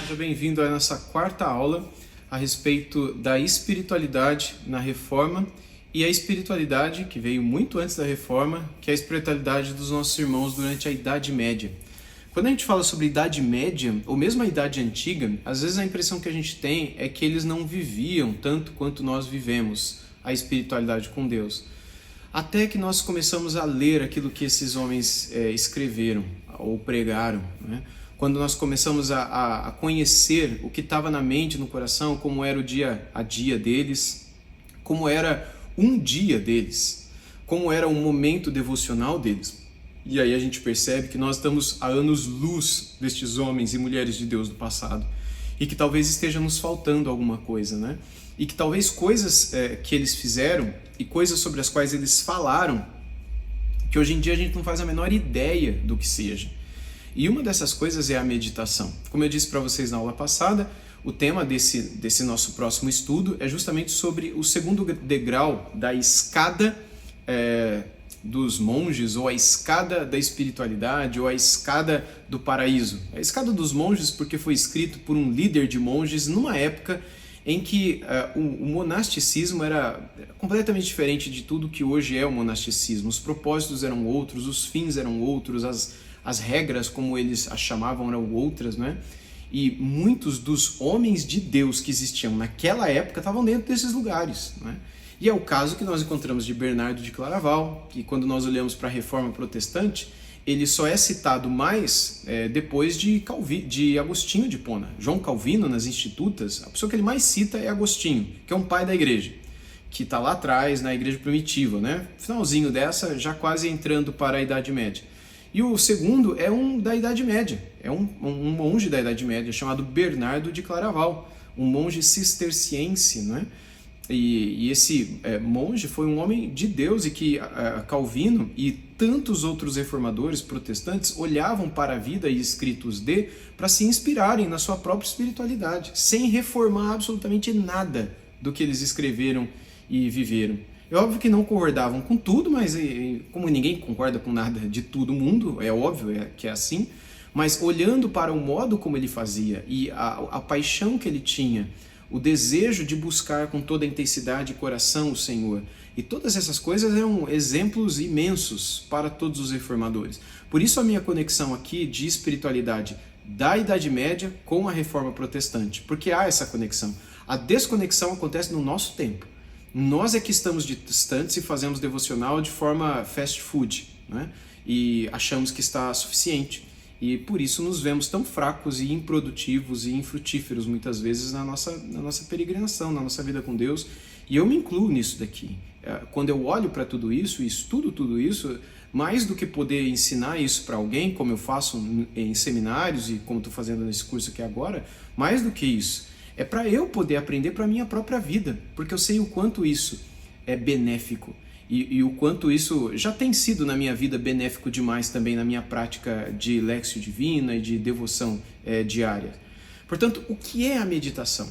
Seja bem-vindo à nossa quarta aula a respeito da espiritualidade na Reforma e a espiritualidade que veio muito antes da Reforma, que é a espiritualidade dos nossos irmãos durante a Idade Média. Quando a gente fala sobre Idade Média, ou mesmo a Idade Antiga, às vezes a impressão que a gente tem é que eles não viviam tanto quanto nós vivemos a espiritualidade com Deus. Até que nós começamos a ler aquilo que esses homens escreveram ou pregaram, né? Quando nós começamos a conhecer o que estava na mente, no coração, como era o dia a dia deles, como era um dia deles, como era um momento devocional deles. E aí a gente percebe que nós estamos a anos-luz destes homens e mulheres de Deus do passado e que talvez esteja nos faltando alguma coisa, né? E que talvez coisas que eles fizeram e coisas sobre as quais eles falaram, que hoje em dia a gente não faz a menor ideia do que seja. E uma dessas coisas é a meditação. Como eu disse para vocês na aula passada, o tema desse nosso próximo estudo é justamente sobre o segundo degrau da escada dos monges, ou a escada da espiritualidade, ou a escada do paraíso. A escada dos monges porque foi escrito por um líder de monges numa época em que o monasticismo era completamente diferente de tudo que hoje é o monasticismo. Os propósitos eram outros, os fins eram outros, as regras, como eles as chamavam, eram outras, né? E muitos dos homens de Deus que existiam naquela época estavam dentro desses lugares, né? E é o caso que nós encontramos de Bernardo de Claraval, que quando nós olhamos para a Reforma Protestante, ele só é citado mais depois de Agostinho de Hipona. João Calvino, nas Institutas, a pessoa que ele mais cita é Agostinho, que é um pai da igreja, que está lá atrás, na igreja primitiva, né? Finalzinho dessa, já quase entrando para a Idade Média. E o segundo é um da Idade Média, é um monge da Idade Média chamado Bernardo de Claraval, um monge cisterciense, né? E esse monge foi um homem de Deus e que Calvino e tantos outros reformadores protestantes olhavam para a vida e escritos para se inspirarem na sua própria espiritualidade, sem reformar absolutamente nada do que eles escreveram e viveram. É óbvio que não concordavam com tudo, mas como ninguém concorda com nada de todo mundo, é óbvio que é assim, mas olhando para o modo como ele fazia e a paixão que ele tinha, o desejo de buscar com toda a intensidade e coração o Senhor, e todas essas coisas eram exemplos imensos para todos os reformadores. Por isso a minha conexão aqui de espiritualidade da Idade Média com a Reforma Protestante, porque há essa conexão. A desconexão acontece no nosso tempo. Nós é que estamos distantes e fazemos devocional de forma fast food, né? E achamos que está suficiente. E por isso nos vemos tão fracos e improdutivos e infrutíferos muitas vezes na nossa peregrinação, na nossa vida com Deus. E eu me incluo nisso daqui. Quando eu olho para tudo isso e estudo tudo isso, mais do que poder ensinar isso para alguém, como eu faço em seminários e como estou fazendo nesse curso aqui agora, mais do que isso, é para eu poder aprender para a minha própria vida, porque eu sei o quanto isso é benéfico e o quanto isso já tem sido na minha vida benéfico demais também na minha prática de Léxio Divina e de devoção diária. Portanto, o que é a meditação?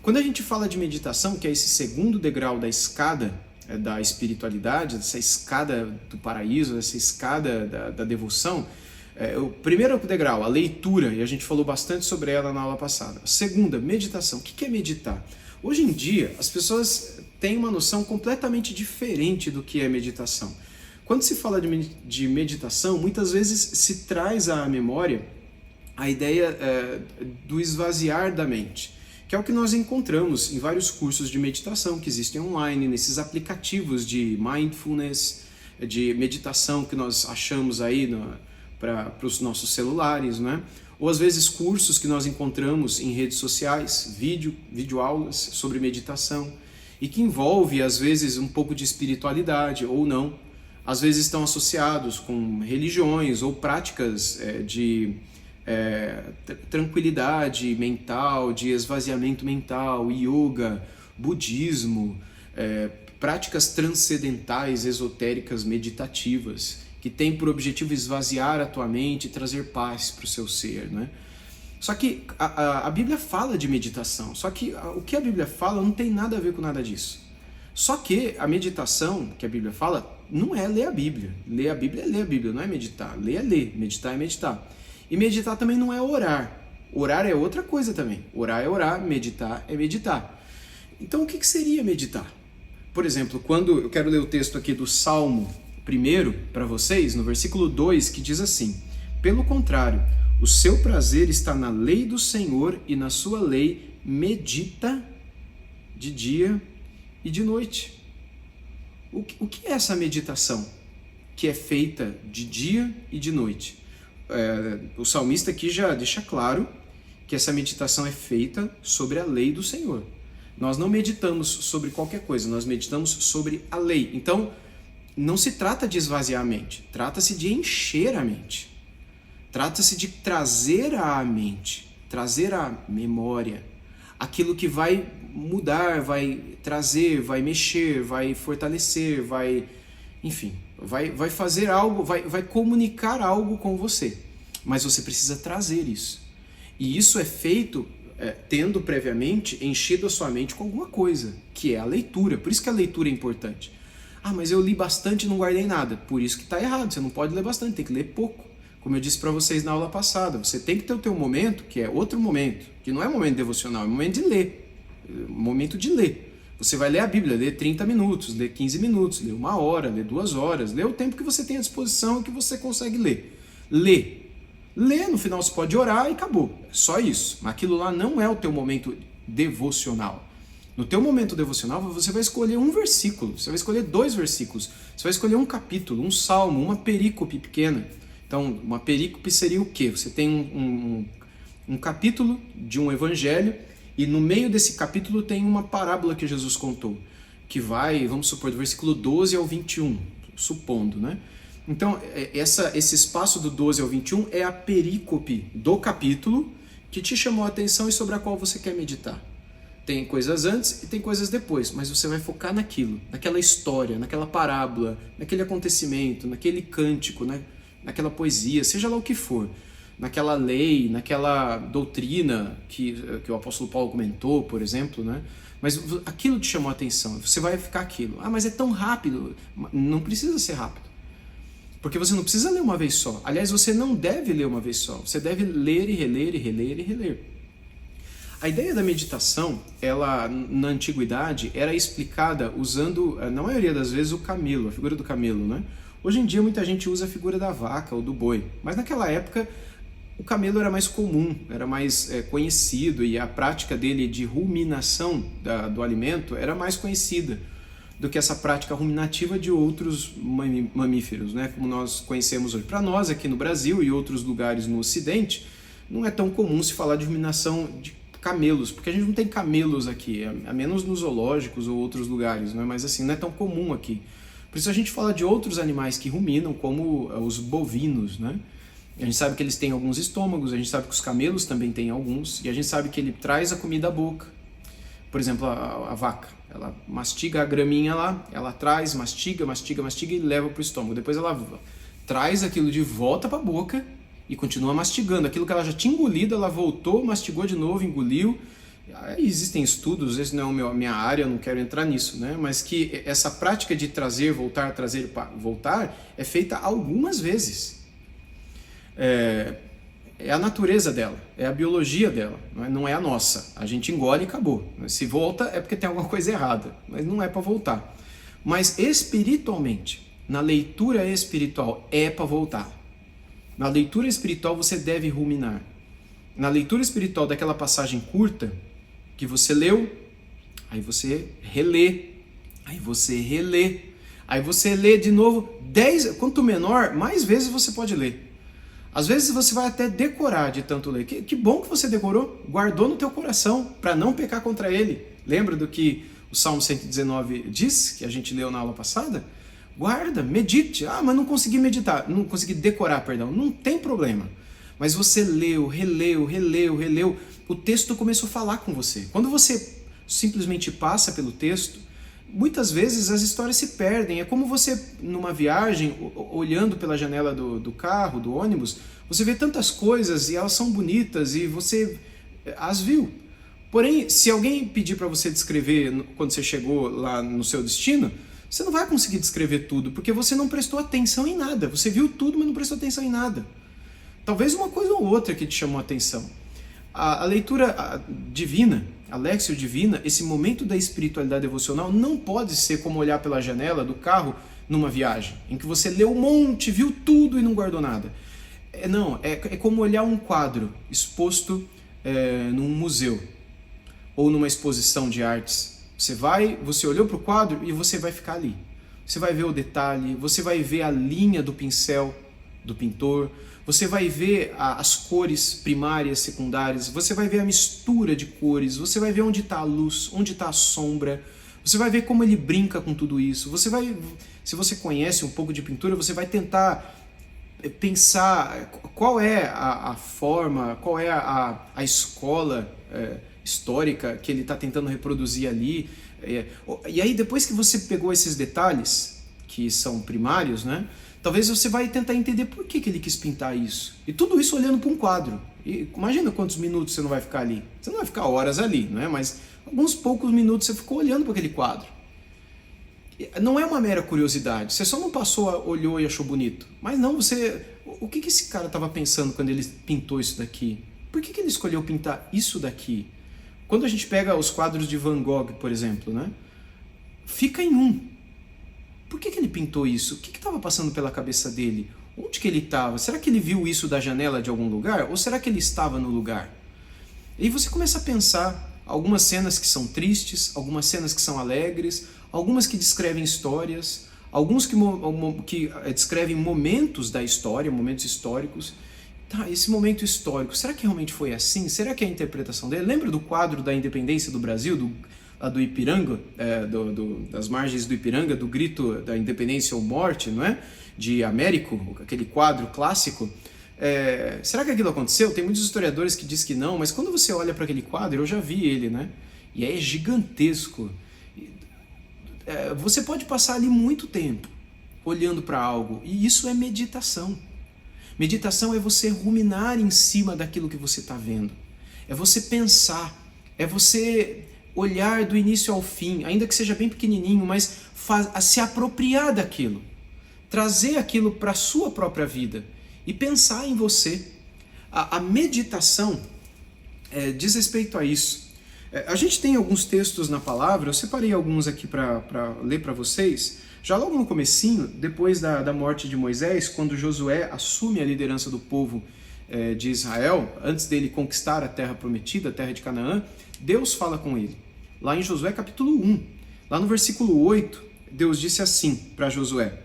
Quando a gente fala de meditação, que é esse segundo degrau da escada da espiritualidade, dessa escada do paraíso, dessa escada da devoção, o primeiro degrau, a leitura, e a gente falou bastante sobre ela na aula passada. A segunda, meditação. O que é meditar? Hoje em dia, as pessoas têm uma noção completamente diferente do que é meditação. Quando se fala de meditação, muitas vezes se traz à memória a ideia do esvaziar da mente, que é o que nós encontramos em vários cursos de meditação que existem online, nesses aplicativos de mindfulness, de meditação que nós achamos aí para os nossos celulares, né? Ou às vezes cursos que nós encontramos em redes sociais, videoaulas sobre meditação, e que envolve às vezes um pouco de espiritualidade ou não, às vezes estão associados com religiões ou práticas de tranquilidade mental, de esvaziamento mental, yoga, budismo, práticas transcendentais, esotéricas, meditativas, que tem por objetivo esvaziar a tua mente e trazer paz para o seu ser, né? Só que a Bíblia fala de meditação, só que o que a Bíblia fala não tem nada a ver com nada disso. Só que a meditação que a Bíblia fala não é ler a Bíblia. Ler a Bíblia é ler a Bíblia, não é meditar. Ler é ler, meditar é meditar. E meditar também não é orar. Orar é outra coisa também. Orar é orar, meditar é meditar. Então o que seria meditar? Por exemplo, quando eu quero ler o texto aqui do Salmo 1 para vocês, no versículo 2, que diz assim: pelo contrário, o seu prazer está na lei do Senhor e na sua lei medita de dia e de noite. O que é essa meditação que é feita de dia e de noite? O salmista aqui já deixa claro que essa meditação é feita sobre a lei do Senhor. Nós não meditamos sobre qualquer coisa, nós meditamos sobre a lei. Então, não se trata de esvaziar a mente, trata-se de encher a mente. Trata-se de trazer à mente, trazer à memória, aquilo que vai mudar, vai trazer, vai mexer, vai fortalecer, enfim, vai fazer algo, vai comunicar algo com você. Mas você precisa trazer isso. E isso é feito tendo previamente enchido a sua mente com alguma coisa, que é a leitura. Por isso que a leitura é importante. Ah, mas eu li bastante e não guardei nada. Por isso que está errado, você não pode ler bastante, tem que ler pouco. Como eu disse para vocês na aula passada, você tem que ter o teu momento, que é outro momento, que não é momento devocional, é momento de ler. Momento de ler. Você vai ler a Bíblia, ler 30 minutos, ler 15 minutos, ler 1 hora, ler 2 horas, ler o tempo que você tem à disposição e que você consegue ler. Lê. Lê, no final você pode orar e acabou. É só isso. Mas aquilo lá não é o teu momento devocional. No teu momento devocional, você vai escolher um versículo, você vai escolher 2 versículos, você vai escolher um capítulo, um salmo, uma perícope pequena. Então, uma perícope seria o quê? Você tem um capítulo de um evangelho e no meio desse capítulo tem uma parábola que Jesus contou, que vai, vamos supor, do versículo 12 ao 21, supondo, né? Então, esse espaço do 12 ao 21 é a perícope do capítulo que te chamou a atenção e sobre a qual você quer meditar. Tem coisas antes e tem coisas depois, mas você vai focar naquilo, naquela história, naquela parábola, naquele acontecimento, naquele cântico, né? Naquela poesia, seja lá o que for, naquela lei, naquela doutrina que o apóstolo Paulo comentou, por exemplo, né? Mas aquilo te chamou a atenção, você vai ficar aquilo. Ah, mas é tão rápido. Não precisa ser rápido. Porque você não precisa ler uma vez só. Aliás, você não deve ler uma vez só. Você deve ler e reler e reler e reler. A ideia da meditação, ela na antiguidade, era explicada usando, na maioria das vezes, o camelo, a figura do camelo, né? Hoje em dia muita gente usa a figura da vaca ou do boi, mas naquela época o camelo era mais comum, era mais conhecido e a prática dele de ruminação do alimento era mais conhecida do que essa prática ruminativa de outros mamíferos, né? Como nós conhecemos hoje. Para nós aqui no Brasil e outros lugares no Ocidente, não é tão comum se falar de ruminação de camelos, porque a gente não tem camelos aqui, a menos nos zoológicos ou outros lugares, né? Mas assim, não é tão comum aqui. Por isso a gente fala de outros animais que ruminam, como os bovinos, né? A gente sabe que eles têm alguns estômagos, a gente sabe que os camelos também têm alguns, e a gente sabe que ele traz a comida à boca. Por exemplo, a vaca, ela mastiga a graminha lá, ela traz, mastiga e leva para o estômago. Depois ela traz aquilo de volta para a boca e continua mastigando. Aquilo que ela já tinha engolido, ela voltou, mastigou de novo, engoliu. Existem estudos, esse não é a minha área, eu não quero entrar nisso, né? Mas que essa prática de trazer, voltar é feita algumas vezes. É a natureza dela, é a biologia dela, não é a nossa. A gente engole e acabou. Se volta é porque tem alguma coisa errada, mas não é para voltar. Mas espiritualmente, na leitura espiritual, é para voltar. Na leitura espiritual você deve ruminar. Na leitura espiritual daquela passagem curta que você leu, aí você relê, aí você relê, aí você lê de novo 10, quanto menor, mais vezes você pode ler. Às vezes você vai até decorar de tanto ler. Que bom que você decorou, guardou no teu coração para não pecar contra ele. Lembra do que o Salmo 119 diz, que a gente leu na aula passada? Guarda, medite. Ah, mas não consegui meditar, não consegui decorar, perdão. Não tem problema. Mas você leu, releu, o texto começou a falar com você. Quando você simplesmente passa pelo texto, muitas vezes as histórias se perdem. É como você, numa viagem, olhando pela janela do carro, do ônibus, você vê tantas coisas e elas são bonitas e você as viu. Porém, se alguém pedir para você descrever quando você chegou lá no seu destino, você não vai conseguir descrever tudo, porque você não prestou atenção em nada. Você viu tudo, mas não prestou atenção em nada. Talvez uma coisa ou outra que te chamou a atenção. A leitura divina, a Léxio Divina, esse momento da espiritualidade devocional não pode ser como olhar pela janela do carro numa viagem, em que você leu um monte, viu tudo e não guardou nada. Não, é como olhar um quadro exposto num museu ou numa exposição de artes. Você olhou para o quadro e você vai ficar ali. Você vai ver o detalhe, você vai ver a linha do pincel do pintor, você vai ver as cores primárias, secundárias, você vai ver a mistura de cores, você vai ver onde está a luz, onde está a sombra, você vai ver como ele brinca com tudo isso. Se você conhece um pouco de pintura, você vai tentar pensar qual é a forma, qual é a escola histórica que ele está tentando reproduzir ali. E aí, depois que você pegou esses detalhes, que são primários, né? Talvez você vai tentar entender por que ele quis pintar isso. E tudo isso olhando para um quadro. E imagina quantos minutos você não vai ficar ali. Você não vai ficar horas ali, não é? Mas alguns poucos minutos você ficou olhando para aquele quadro. Não é uma mera curiosidade. Você só não passou, olhou e achou bonito. Mas não, o que esse cara estava pensando quando ele pintou isso daqui? Por que ele escolheu pintar isso daqui? Quando a gente pega os quadros de Van Gogh, por exemplo, né? Fica em um. Por que ele pintou isso? O que estava passando pela cabeça dele? Onde que ele estava? Será que ele viu isso da janela de algum lugar? Ou será que ele estava no lugar? E aí você começa a pensar algumas cenas que são tristes, algumas cenas que são alegres, algumas que descrevem histórias, alguns que descrevem momentos da história, momentos históricos. Tá, esse momento histórico, será que realmente foi assim? Será que é a interpretação dele? Lembra do quadro da independência do Brasil, do Ipiranga, das margens do Ipiranga, do grito da independência ou morte, não é? De Américo, aquele quadro clássico. Será que aquilo aconteceu? Tem muitos historiadores que dizem que não, mas quando você olha para aquele quadro, eu já vi ele, né? E é gigantesco. Você pode passar ali muito tempo olhando para algo, e isso é meditação. Meditação é você ruminar em cima daquilo que você está vendo. É você pensar, é você olhar do início ao fim, ainda que seja bem pequenininho, mas se apropriar daquilo. Trazer aquilo para a sua própria vida e pensar em você. A meditação diz respeito a isso. A gente tem alguns textos na palavra, eu separei alguns aqui para ler para vocês. Já logo no comecinho, depois da morte de Moisés, quando Josué assume a liderança do povo de Israel, antes dele conquistar a terra prometida, a terra de Canaã, Deus fala com ele. Lá em Josué capítulo 1, lá no versículo 8, Deus disse assim para Josué: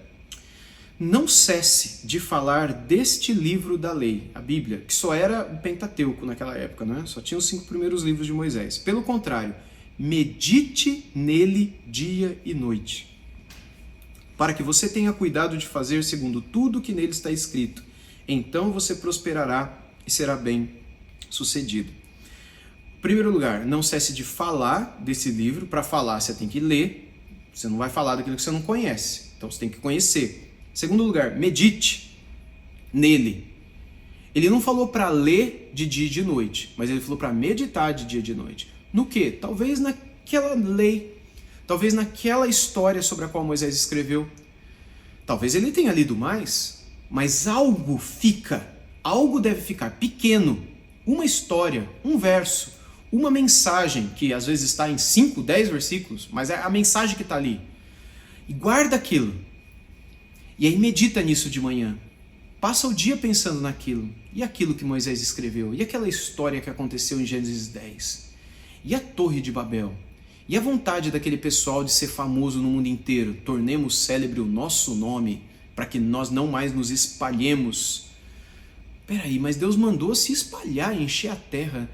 não cesse de falar deste livro da lei, a Bíblia, que só era o Pentateuco naquela época, né? Só tinha os 5 primeiros livros de Moisés. Pelo contrário, medite nele dia e noite, para que você tenha cuidado de fazer segundo tudo que nele está escrito. Então você prosperará e será bem sucedido. Em primeiro lugar, não cesse de falar desse livro. Para falar, você tem que ler. Você não vai falar daquilo que você não conhece. Então você tem que conhecer. Em segundo lugar, medite nele. Ele não falou para ler de dia e de noite, mas ele falou para meditar de dia e de noite. No quê? Talvez naquela lei, talvez naquela história sobre a qual Moisés escreveu. Talvez ele tenha lido mais, mas algo deve ficar pequeno. Uma história, um verso, uma mensagem, que às vezes está em 5, 10 versículos, mas é a mensagem que está ali. E guarda aquilo. E aí medita nisso de manhã. Passa o dia pensando naquilo. E aquilo que Moisés escreveu? E aquela história que aconteceu em Gênesis 10? E a Torre de Babel? E a vontade daquele pessoal de ser famoso no mundo inteiro? Tornemos célebre o nosso nome, para que nós não mais nos espalhemos. Peraí, mas Deus mandou se espalhar, encher a terra,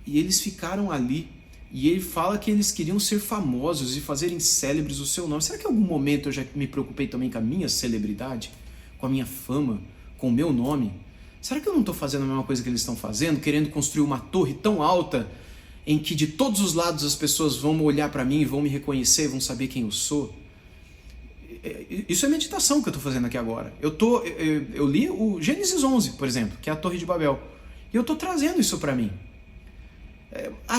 e eles ficaram ali. E ele fala que eles queriam ser famosos e fazerem célebres o seu nome. Será que em algum momento eu já me preocupei também com a minha celebridade? Com a minha fama? Com o meu nome? Será que eu não estou fazendo a mesma coisa que eles estão fazendo? Querendo construir uma torre tão alta em que de todos os lados as pessoas vão olhar para mim, vão me reconhecer, vão saber quem eu sou? Isso é meditação que eu estou fazendo aqui agora. Eu li o Gênesis 11, por exemplo, que é a Torre de Babel. E eu estou trazendo isso para mim.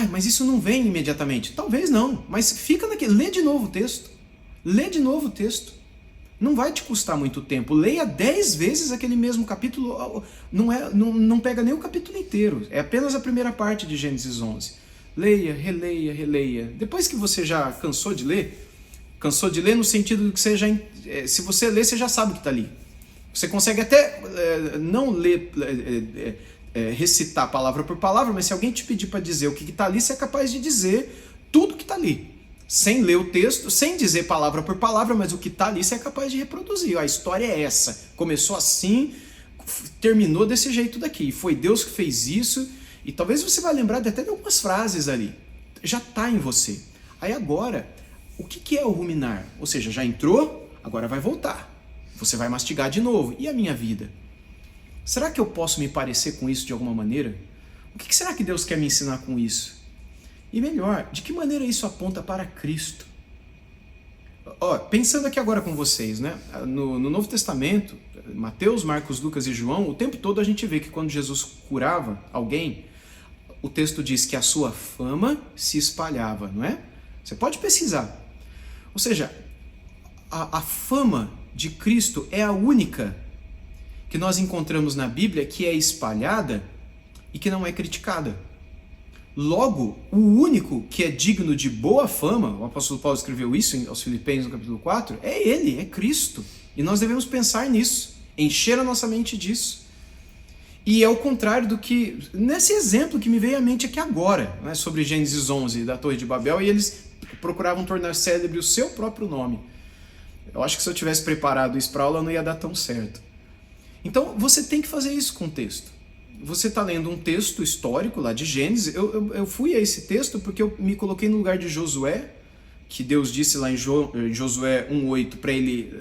Mas isso não vem imediatamente. Talvez não, mas fica naquele. Lê de novo o texto. Lê de novo o texto. Não vai te custar muito tempo. Leia 10 vezes aquele mesmo capítulo. Não pega nem o capítulo inteiro. É apenas a primeira parte de Gênesis 11. Leia, releia, releia. Depois que você já cansou de ler no sentido de que você já, se você ler, você já sabe o que está ali. Você consegue até não ler, recitar palavra por palavra, mas se alguém te pedir para dizer o que está ali, você é capaz de dizer tudo que está ali. Sem ler o texto, sem dizer palavra por palavra, mas o que está ali você é capaz de reproduzir. A história é essa. Começou assim, terminou desse jeito daqui. Foi Deus que fez isso. E talvez você vai lembrar até de algumas frases ali. Já está em você. Aí agora, o que é o ruminar? Ou seja, já entrou, agora vai voltar. Você vai mastigar de novo. E a minha vida? Será que eu posso me parecer com isso de alguma maneira? O que será que Deus quer me ensinar com isso? E melhor, de que maneira isso aponta para Cristo? Pensando aqui agora com vocês, né? No Novo Testamento, Mateus, Marcos, Lucas e João, o tempo todo a gente vê que quando Jesus curava alguém, o texto diz que a sua fama se espalhava, não é? Você pode pesquisar. Ou seja, a fama de Cristo é a única que nós encontramos na Bíblia que é espalhada e que não é criticada. Logo, o único que é digno de boa fama, o apóstolo Paulo escreveu isso aos Filipenses no capítulo 4, é ele, é Cristo. E nós devemos pensar nisso, encher a nossa mente disso. E é o contrário do que, nesse exemplo que me veio à mente aqui agora, né, sobre Gênesis 11, da Torre de Babel, e eles procuravam tornar célebre o seu próprio nome. Eu acho que se eu tivesse preparado isso para aula não ia dar tão certo. Então, você tem que fazer isso com o texto. Você está lendo um texto histórico lá de Gênesis. Eu fui a esse texto porque eu me coloquei no lugar de Josué, que Deus disse lá em Josué 1:8 para ele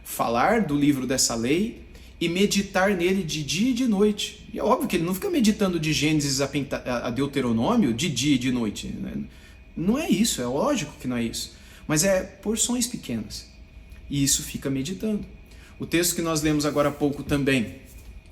falar do livro dessa lei e meditar nele de dia e de noite. E é óbvio que ele não fica meditando de Gênesis a Deuteronômio de dia e de noite. Né? Não é isso, é lógico que não é isso. Mas é porções pequenas. E isso fica meditando. O texto que nós lemos agora há pouco também,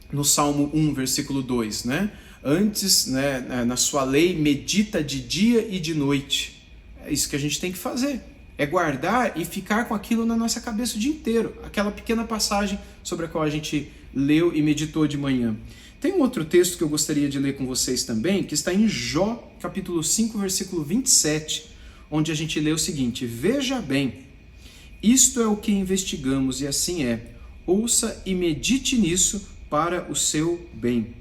no Salmo 1, versículo 2, né? Antes, né, na sua lei, medita de dia e de noite. É isso que a gente tem que fazer. É guardar e ficar com aquilo na nossa cabeça o dia inteiro. Aquela pequena passagem sobre a qual a gente leu e meditou de manhã. Tem um outro texto que eu gostaria de ler com vocês também, que está em Jó, capítulo 5, versículo 27, onde a gente lê o seguinte: veja bem, isto é o que investigamos e assim é. Ouça e medite nisso para o seu bem.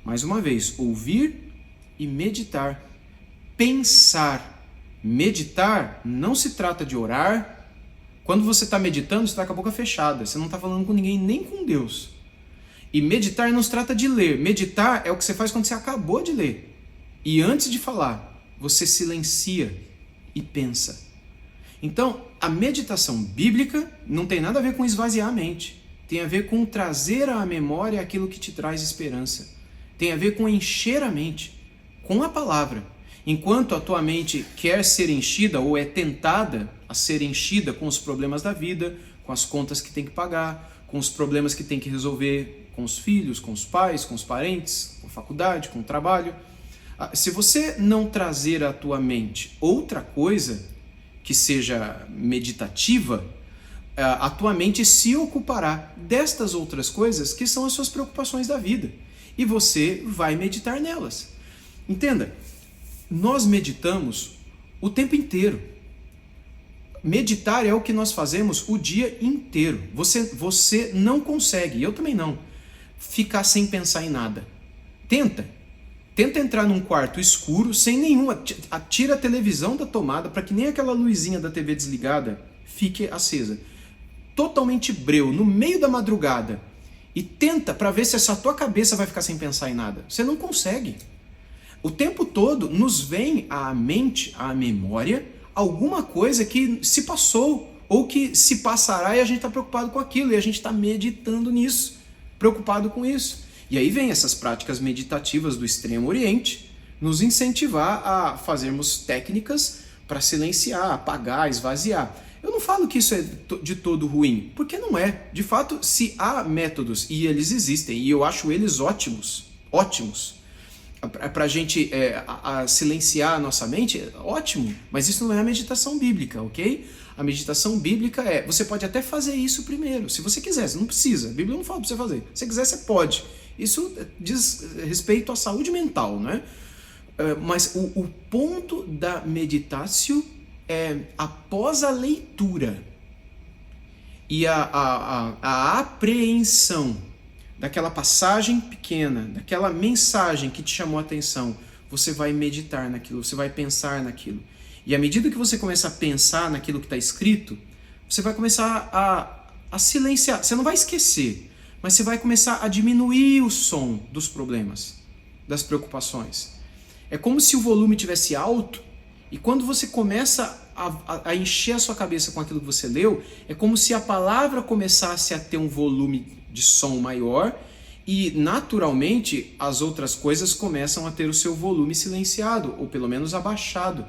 Mais uma vez, ouvir e meditar. Pensar. Meditar não se trata de orar. Quando você está meditando, você está com a boca fechada. Você não está falando com ninguém, nem com Deus. E meditar não se trata de ler. Meditar é o que você faz quando você acabou de ler. E antes de falar, você silencia e pensa. Então, a meditação bíblica não tem nada a ver com esvaziar a mente. Tem a ver com trazer à memória aquilo que te traz esperança. Tem a ver com encher a mente com a palavra. Enquanto a tua mente quer ser enchida ou é tentada a ser enchida com os problemas da vida, com as contas que tem que pagar, com os problemas que tem que resolver com os filhos, com os pais, com os parentes, com a faculdade, com o trabalho. Se você não trazer à tua mente outra coisa que seja meditativa, a tua mente se ocupará destas outras coisas que são as suas preocupações da vida. E você vai meditar nelas. Entenda, nós meditamos o tempo inteiro. Meditar é o que nós fazemos o dia inteiro. Você não consegue, eu também não, ficar sem pensar em nada. Tenta entrar num quarto escuro, sem nenhuma. Tira a televisão da tomada para que nem aquela luzinha da TV desligada fique acesa. Totalmente breu, no meio da madrugada, e tenta para ver se essa tua cabeça vai ficar sem pensar em nada. Você não consegue. O tempo todo nos vem à mente, à memória, alguma coisa que se passou ou que se passará e a gente está preocupado com aquilo e a gente está meditando nisso, preocupado com isso. E aí vem essas práticas meditativas do Extremo Oriente nos incentivar a fazermos técnicas para silenciar, apagar, esvaziar. Eu não falo que isso é de todo ruim, porque não é. De fato, se há métodos, e eles existem, e eu acho eles ótimos, para a gente silenciar a nossa mente, ótimo, mas isso não é a meditação bíblica, ok? A meditação bíblica você pode até fazer isso primeiro, se você quiser, você não precisa, a Bíblia não fala para você fazer. Se você quiser, você pode. Isso diz respeito à saúde mental, né? Mas o ponto da meditatio é após a leitura e a apreensão daquela passagem pequena, daquela mensagem que te chamou a atenção, você vai meditar naquilo, você vai pensar naquilo. E à medida que você começa a pensar naquilo que está escrito, você vai começar a silenciar. Você não vai esquecer, mas você vai começar a diminuir o som dos problemas, das preocupações. É como se o volume tivesse alto, e quando você começa a encher a sua cabeça com aquilo que você leu, é como se a palavra começasse a ter um volume de som maior, e naturalmente as outras coisas começam a ter o seu volume silenciado, ou pelo menos abaixado.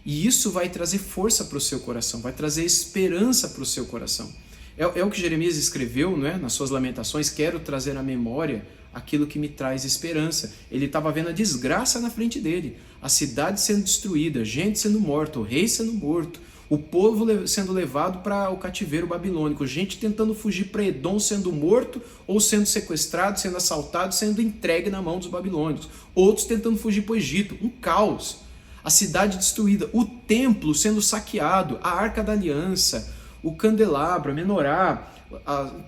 E isso vai trazer força para o seu coração, vai trazer esperança para o seu coração. É o que Jeremias escreveu, não é? Nas suas lamentações: quero trazer à memória aquilo que me traz esperança. Ele estava vendo a desgraça na frente dele, a cidade sendo destruída, gente sendo morta, o rei sendo morto, o povo sendo levado para o cativeiro babilônico, gente tentando fugir para Edom sendo morto ou sendo sequestrado, sendo assaltado, sendo entregue na mão dos babilônicos, outros tentando fugir para o Egito, um caos. A cidade destruída, o templo sendo saqueado, a Arca da Aliança, o candelabro, a menorá,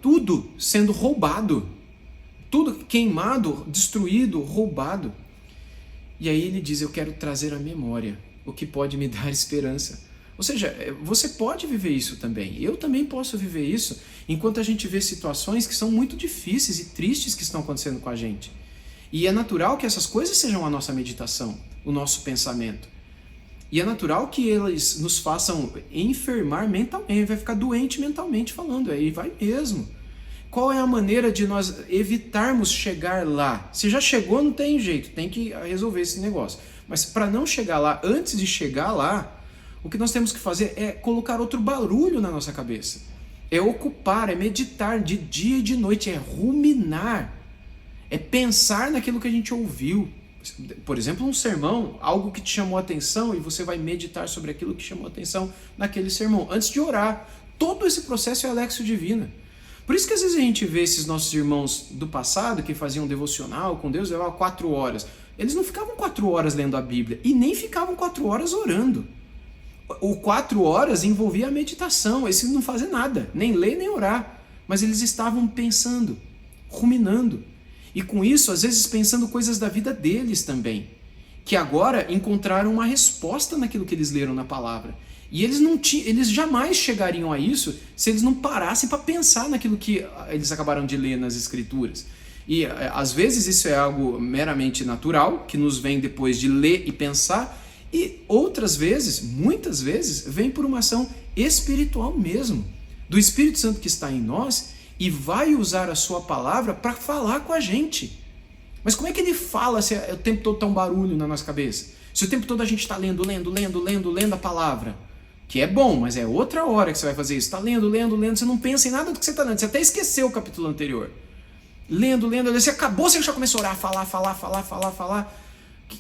tudo sendo roubado. Tudo queimado, destruído, roubado. E aí ele diz: eu quero trazer à memória o que pode me dar esperança. Ou seja, você pode viver isso também. Eu também posso viver isso enquanto a gente vê situações que são muito difíceis e tristes que estão acontecendo com a gente. E é natural que essas coisas sejam a nossa meditação, o nosso pensamento. E é natural que eles nos façam enfermar mentalmente, vai ficar doente mentalmente falando, aí vai mesmo. Qual é a maneira de nós evitarmos chegar lá? Se já chegou, não tem jeito, tem que resolver esse negócio. Mas para não chegar lá, antes de chegar lá, o que nós temos que fazer é colocar outro barulho na nossa cabeça. É ocupar, é meditar de dia e de noite, é ruminar, é pensar naquilo que a gente ouviu. Por exemplo, um sermão, algo que te chamou a atenção, e você vai meditar sobre aquilo que chamou a atenção naquele sermão, antes de orar. Todo esse processo é a Lectio Divina. Por isso que às vezes a gente vê esses nossos irmãos do passado que faziam devocional com Deus, levavam 4 horas. Eles não ficavam 4 horas lendo a Bíblia e nem ficavam 4 horas orando. O 4 horas envolvia a meditação, eles não faziam nada, nem ler nem orar, mas eles estavam pensando, ruminando. E com isso, às vezes pensando coisas da vida deles também, que agora encontraram uma resposta naquilo que eles leram na palavra. E eles jamais chegariam a isso se eles não parassem para pensar naquilo que eles acabaram de ler nas Escrituras. E às vezes isso é algo meramente natural, que nos vem depois de ler e pensar, e outras vezes, muitas vezes, vem por uma ação espiritual mesmo, do Espírito Santo que está em nós e vai usar a sua palavra para falar com a gente. Mas como é que ele fala se o tempo todo está um barulho na nossa cabeça? Se o tempo todo a gente está lendo a palavra, que é bom, mas é outra hora que você vai fazer isso. Está lendo, você não pensa em nada do que você está lendo, você até esqueceu o capítulo anterior. Lendo, você acabou, você já começou a orar, falar.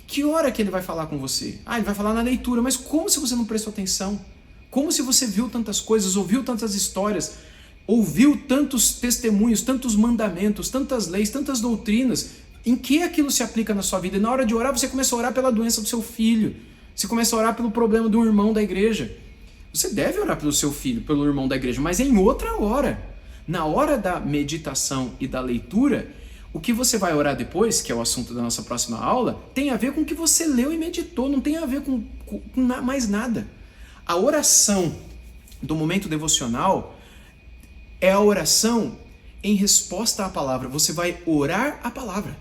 Que hora que ele vai falar com você? Ele vai falar na leitura, mas como se você não prestou atenção? Como se você viu tantas coisas, ouviu tantas histórias, ouviu tantos testemunhos, tantos mandamentos, tantas leis, tantas doutrinas? Em que aquilo se aplica na sua vida? E na hora de orar, você começa a orar pela doença do seu filho. Você começa a orar pelo problema de um irmão da igreja. Você deve orar pelo seu filho, pelo irmão da igreja, mas em outra hora. Na hora da meditação e da leitura, o que você vai orar depois, que é o assunto da nossa próxima aula, tem a ver com o que você leu e meditou, não tem a ver com mais nada. A oração do momento devocional é a oração em resposta à palavra. Você vai orar a palavra.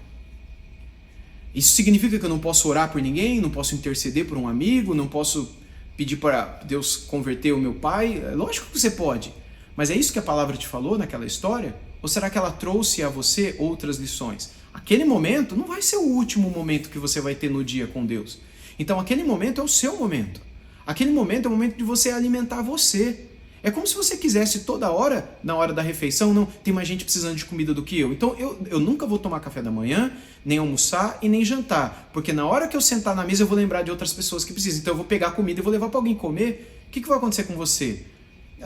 Isso significa que eu não posso orar por ninguém, não posso interceder por um amigo, não posso pedir para Deus converter o meu pai? Lógico que você pode. Mas é isso que a palavra te falou naquela história? Ou será que ela trouxe a você outras lições? Aquele momento não vai ser o último momento que você vai ter no dia com Deus. Então aquele momento é o seu momento. Aquele momento é o momento de você alimentar você. É como se você quisesse toda hora, na hora da refeição, não, tem mais gente precisando de comida do que eu. Então eu nunca vou tomar café da manhã, nem almoçar e nem jantar. Porque na hora que eu sentar na mesa eu vou lembrar de outras pessoas que precisam. Então eu vou pegar comida e vou levar para alguém comer. O que vai acontecer com você?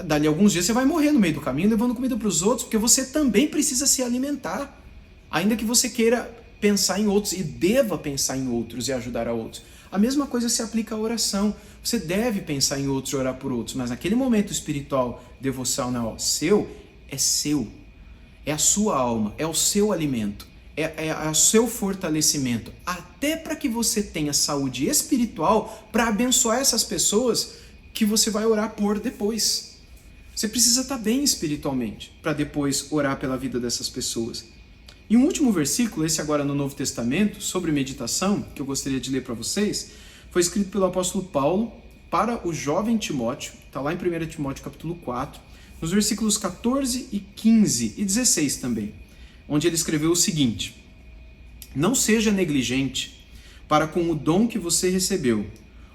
Dali a alguns dias você vai morrer no meio do caminho levando comida para os outros, porque você também precisa se alimentar. Ainda que você queira pensar em outros e deva pensar em outros e ajudar a outros. A mesma coisa se aplica à oração. Você deve pensar em outros e orar por outros, mas naquele momento espiritual, devocional seu, é seu. É a sua alma, é o seu alimento, é o seu fortalecimento. Até para que você tenha saúde espiritual para abençoar essas pessoas que você vai orar por depois. Você precisa estar bem espiritualmente para depois orar pela vida dessas pessoas. E um último versículo, esse agora no Novo Testamento, sobre meditação, que eu gostaria de ler para vocês, foi escrito pelo apóstolo Paulo para o jovem Timóteo, está lá em 1 Timóteo capítulo 4, nos versículos 14 e 15 e 16 também, onde ele escreveu o seguinte: não seja negligente para com o dom que você recebeu,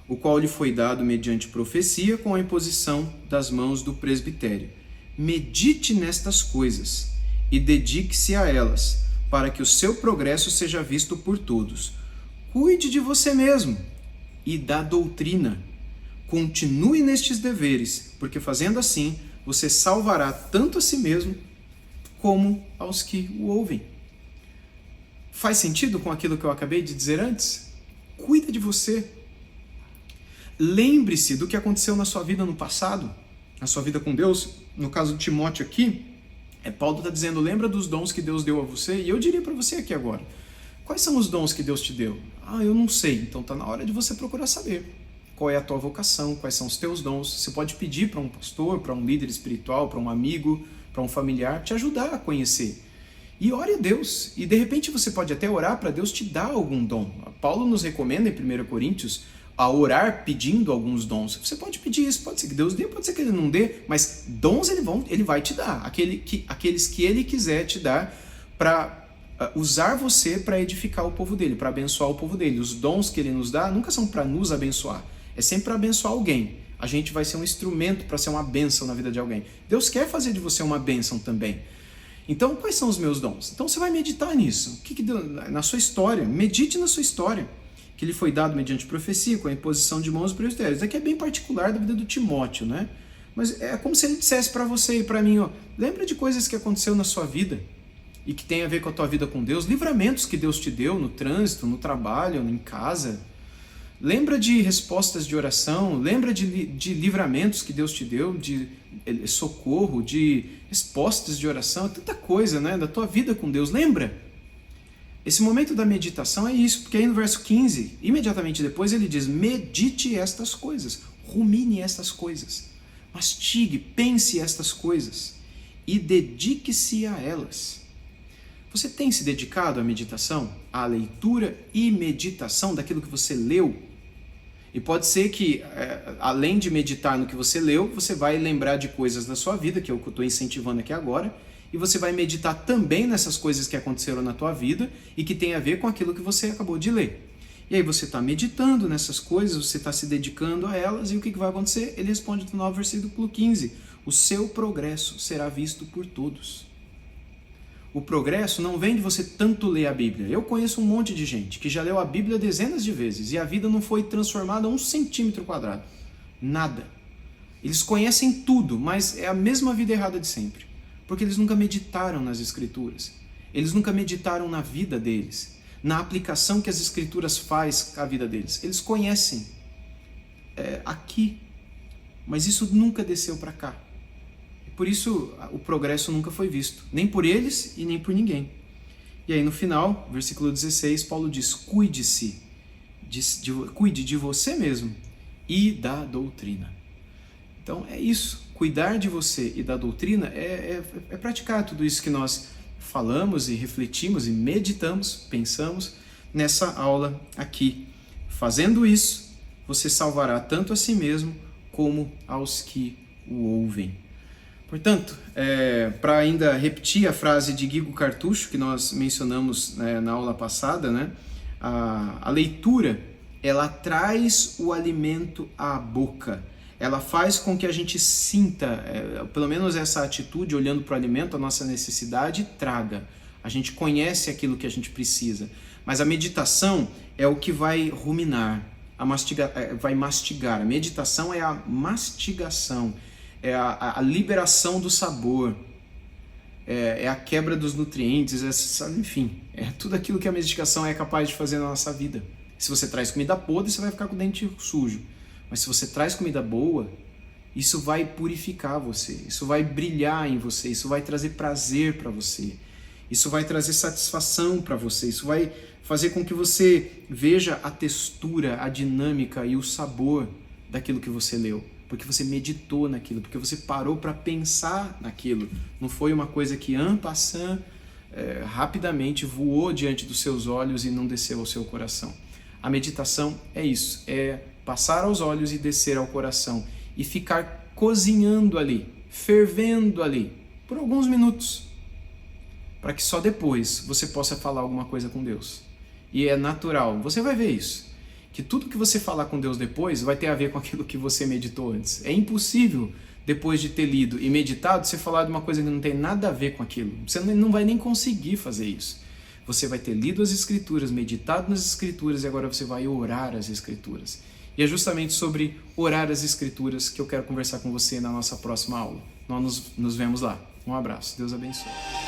o qual lhe foi dado mediante profecia com a imposição das mãos do presbitério. Medite nestas coisas e dedique-se a elas, para que o seu progresso seja visto por todos. Cuide de você mesmo e da doutrina. Continue nestes deveres, porque fazendo assim, você salvará tanto a si mesmo como aos que o ouvem. Faz sentido com aquilo que eu acabei de dizer antes? Cuida de você. Lembre-se do que aconteceu na sua vida no passado, na sua vida com Deus. No caso de Timóteo aqui, Paulo está dizendo, lembra dos dons que Deus deu a você? E eu diria para você aqui agora, quais são os dons que Deus te deu? Eu não sei. Então está na hora de você procurar saber. Qual é a tua vocação, quais são os teus dons. Você pode pedir para um pastor, para um líder espiritual, para um amigo, para um familiar, te ajudar a conhecer. E ore a Deus. E de repente você pode até orar para Deus te dar algum dom. Paulo nos recomenda em 1 Coríntios a orar pedindo alguns dons. Você pode pedir isso, pode ser que Deus dê, pode ser que Ele não dê, mas dons Ele vai te dar. Aqueles que Ele quiser te dar para usar você para edificar o povo dele, para abençoar o povo dele. Os dons que Ele nos dá nunca são para nos abençoar. É sempre para abençoar alguém. A gente vai ser um instrumento para ser uma bênção na vida de alguém. Deus quer fazer de você uma bênção também. Então, quais são os meus dons? Então, você vai meditar nisso. Na sua história, medite na sua história, que lhe foi dado mediante profecia, com a imposição de mãos presbitérios. Isso aqui é bem particular da vida do Timóteo, né? Mas é como se ele dissesse para você e para mim, lembra de coisas que aconteceu na sua vida e que tem a ver com a tua vida com Deus, livramentos que Deus te deu no trânsito, no trabalho, em casa. Lembra de respostas de oração, lembra de livramentos que Deus te deu, de socorro, de respostas de oração, tanta coisa, né, da tua vida com Deus. Lembra? Esse momento da meditação é isso, porque aí no verso 15, imediatamente depois ele diz, medite estas coisas, rumine estas coisas, mastigue, pense estas coisas e dedique-se a elas. Você tem se dedicado à meditação, à leitura e meditação daquilo que você leu? E pode ser que, além de meditar no que você leu, você vai lembrar de coisas da sua vida, que é o que eu estou incentivando aqui agora, e você vai meditar também nessas coisas que aconteceram na tua vida e que tem a ver com aquilo que você acabou de ler. E aí você está meditando nessas coisas, você está se dedicando a elas, e o que vai acontecer? Ele responde no versículo 15, o seu progresso será visto por todos. O progresso não vem de você tanto ler a Bíblia. Eu conheço um monte de gente que já leu a Bíblia dezenas de vezes e a vida não foi transformada 1 centímetro quadrado. Nada. Eles conhecem tudo, mas é a mesma vida errada de sempre. Porque eles nunca meditaram nas Escrituras. Eles nunca meditaram na vida deles, na aplicação que as Escrituras faz à vida deles. Eles conhecem aqui, mas isso nunca desceu para cá. Por isso, o progresso nunca foi visto, nem por eles e nem por ninguém. E aí no final, versículo 16, Paulo diz, cuide de você mesmo e da doutrina. Então é isso, cuidar de você e da doutrina é praticar tudo isso que nós falamos e refletimos e meditamos, pensamos nessa aula aqui. Fazendo isso, você salvará tanto a si mesmo como aos que o ouvem. Portanto, para ainda repetir a frase de Guigo Cartucho, que nós mencionamos na aula passada, né? A leitura, ela traz o alimento à boca. Ela faz com que a gente sinta, pelo menos essa atitude, olhando para o alimento, a nossa necessidade, traga. A gente conhece aquilo que a gente precisa. Mas a meditação é o que vai ruminar, vai mastigar. A meditação é a mastigação. é a liberação do sabor, é a quebra dos nutrientes, enfim, é tudo aquilo que a medicação é capaz de fazer na nossa vida. Se você traz comida podre, você vai ficar com o dente sujo. Mas se você traz comida boa, isso vai purificar você, isso vai brilhar em você, isso vai trazer prazer para você, isso vai trazer satisfação para você, isso vai fazer com que você veja a textura, a dinâmica e o sabor daquilo que você leu. Porque você meditou naquilo, porque você parou para pensar naquilo. Não foi uma coisa que, en passant, rapidamente voou diante dos seus olhos e não desceu ao seu coração. A meditação é isso, é passar aos olhos e descer ao coração e ficar cozinhando ali, fervendo ali, por alguns minutos, para que só depois você possa falar alguma coisa com Deus. E é natural, você vai ver isso, que tudo que você falar com Deus depois vai ter a ver com aquilo que você meditou antes. É impossível, depois de ter lido e meditado, você falar de uma coisa que não tem nada a ver com aquilo. Você não vai nem conseguir fazer isso. Você vai ter lido as Escrituras, meditado nas Escrituras e agora você vai orar as Escrituras. E é justamente sobre orar as Escrituras que eu quero conversar com você na nossa próxima aula. Nós nos vemos lá. Um abraço. Deus abençoe.